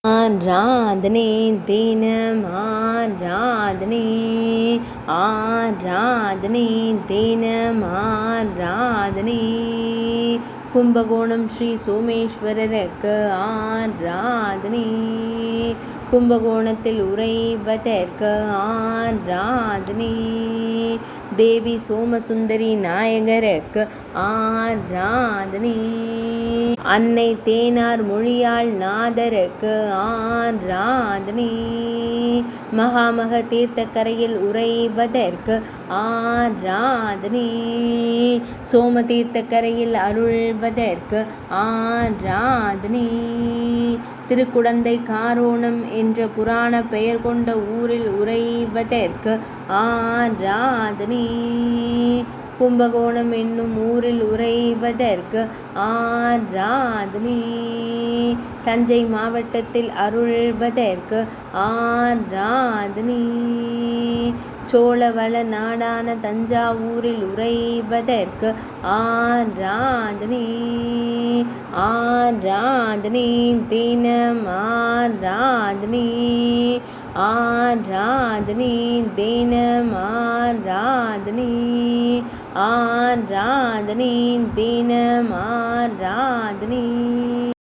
ஆராதனை தினம் ஆராதனை, ஆராதனை தினம் ஆராதனை. கும்பகோணம் ஸ்ரீ சோமேஸ்வரருக்கு ஆராதனை, கும்பகோணத்தில் உறைவதற்கு ஆராதனை. தேவி சோமசுந்தரி நாயகருக்கு ஆராதனை, அன்னை தேனார் மொழியாள் நாதருக்கு ஆராதனை. மகாமக தீர்த்தக்கரையில் உறைவதற்கு ஆராதனை, சோம தீர்த்தக்கரையில் அருள்வதற்கு ஆராதனை. திருக்குடந்தை காரோணம் என்ற புராண பெயர் கொண்ட ஊரில் உறைவதற்கு ஆராதனை. கும்பகோணம் என்னும் ஊரில் உறைவதற்கு ஆராதனை. தஞ்சை மாவட்டத்தில் அருள்வதற்கு ஆராதனை. சோழவள நாடான தஞ்சாவூரில் உறைவதற்கு ஆராதனை. ஆராதனை தினம் ஆராதனை, ஆராதனை தினம் ஆராதனை, ஆராதனை தினம் ஆராதனை.